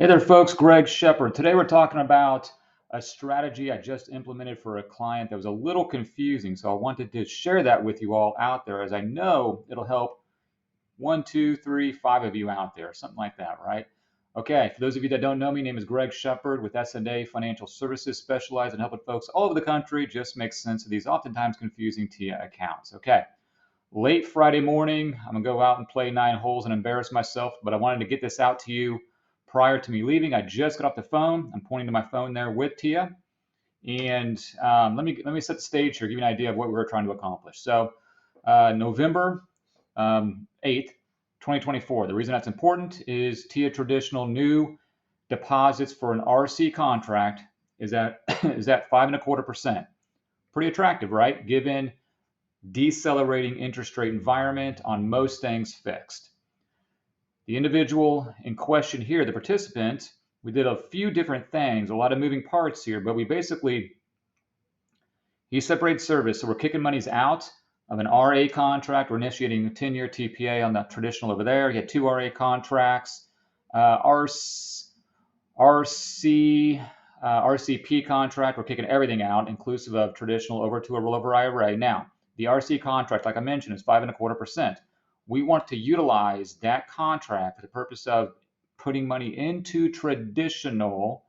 Hey there, folks. Greg Shepard. Today we're talking about a strategy I just implemented for a client that was a little confusing. So I wanted to share that with you all out there, as I know it'll help one, two, three, five of you out there, something like that, right? Okay, for those of you that don't know me, my name is Greg Shepard with S&A Financial Services, specialized in helping folks all over the country just make sense of these oftentimes confusing TIAA accounts. Okay, late Friday morning, I'm gonna go out and play 9 holes and embarrass myself, but I wanted to get this out to you prior to me leaving. I just got off the phone. I'm pointing to my phone there with Tia, and let me set the stage here, give you an idea of what we were trying to accomplish. So, November 8th, 2024. The reason that's important is TIAA Traditional new deposits for an RC contract is at is at 5.25%. Pretty attractive, right? Given decelerating interest rate environment on most things fixed. The individual in question here, the participant, we did a few different things, a lot of moving parts here, but he separated service. So we're kicking monies out of an RA contract. We're initiating a 10-year TPA on the traditional over there. He had 2 RA contracts, RCP contract. We're kicking everything out, inclusive of traditional, over to a rollover IRA. Now, the RC contract, like I mentioned, is 5.25%. We want to utilize that contract for the purpose of putting money into traditional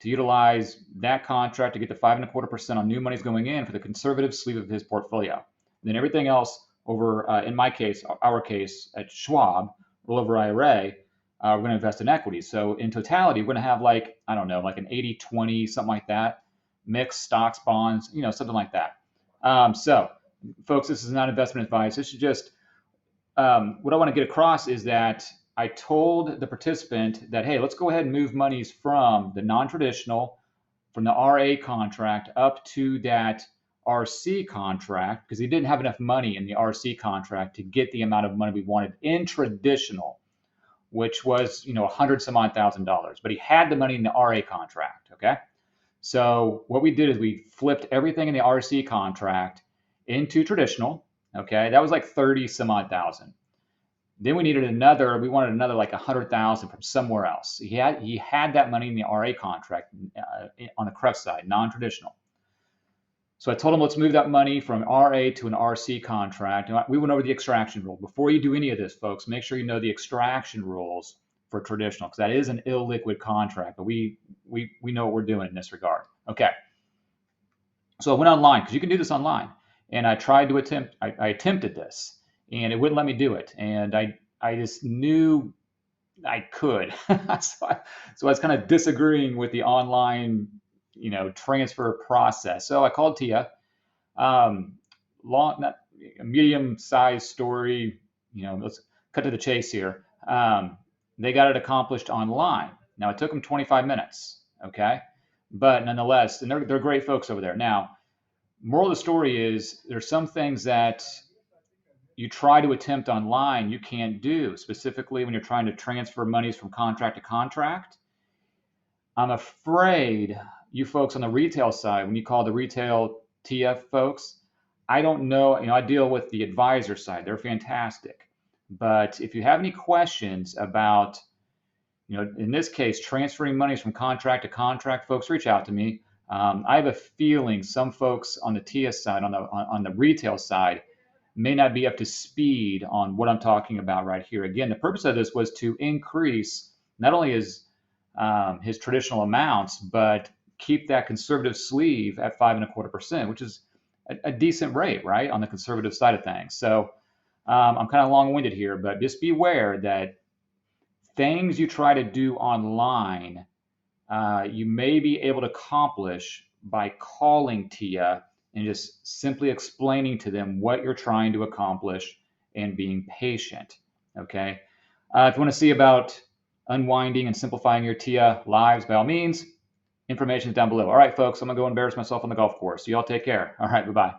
to utilize that contract to get the 5.25% on new monies going in for the conservative sleeve of his portfolio. And then everything else over, in my case, our case at Schwab, rollover IRA, we're going to invest in equities. So in totality, we're going to have like, I don't know, like an 80-20, something like that, mixed stocks, bonds, something like that. So folks, this is not investment advice. This is just what I want to get across is that I told the participant that, hey, let's go ahead and move monies from the non-traditional, from the RA contract up to that RC contract, because he didn't have enough money in the RC contract to get the amount of money we wanted in traditional, which was, $100,000, but he had the money in the RA contract. Okay. So what we did is we flipped everything in the RC contract into traditional. Okay. That was like 30 some odd thousand. Then we wanted another like 100,000 from somewhere else. He had that money in the RA contract on the correct side, non-traditional. So I told him, let's move that money from RA to an RC contract. And we went over the extraction rule. Before you do any of this, folks, make sure you know the extraction rules for traditional, because that is an illiquid contract. But we know what we're doing in this regard. Okay. So I went online, because you can do this online. And I attempted this, and it wouldn't let me do it. And I just knew I could. So I was kind of disagreeing with the online, transfer process. So I called Tia. Not a medium-sized story. Let's cut to the chase here. They got it accomplished online. Now it took them 25 minutes. Okay, but nonetheless, and they're great folks over there. Now, moral of the story is there's some things that you try to attempt online you can't do, specifically when you're trying to transfer monies from contract to contract. I'm afraid you folks on the retail side, when you call the retail TF folks, I don't know, I deal with the advisor side. They're fantastic. But if you have any questions about, in this case, transferring monies from contract to contract, folks, reach out to me. I have a feeling some folks on the TS side, on the retail side, may not be up to speed on what I'm talking about right here. Again, the purpose of this was to increase not only his traditional amounts, but keep that conservative sleeve at 5.25%, which is a decent rate, right, on the conservative side of things. So I'm kind of long-winded here, but just beware that things you try to do online, you may be able to accomplish by calling Tia and just simply explaining to them what you're trying to accomplish and being patient. Okay. If you want to see about unwinding and simplifying your TIA lives, by all means, information is down below. All right, folks, I'm going to go embarrass myself on the golf course. You all take care. All right, bye-bye.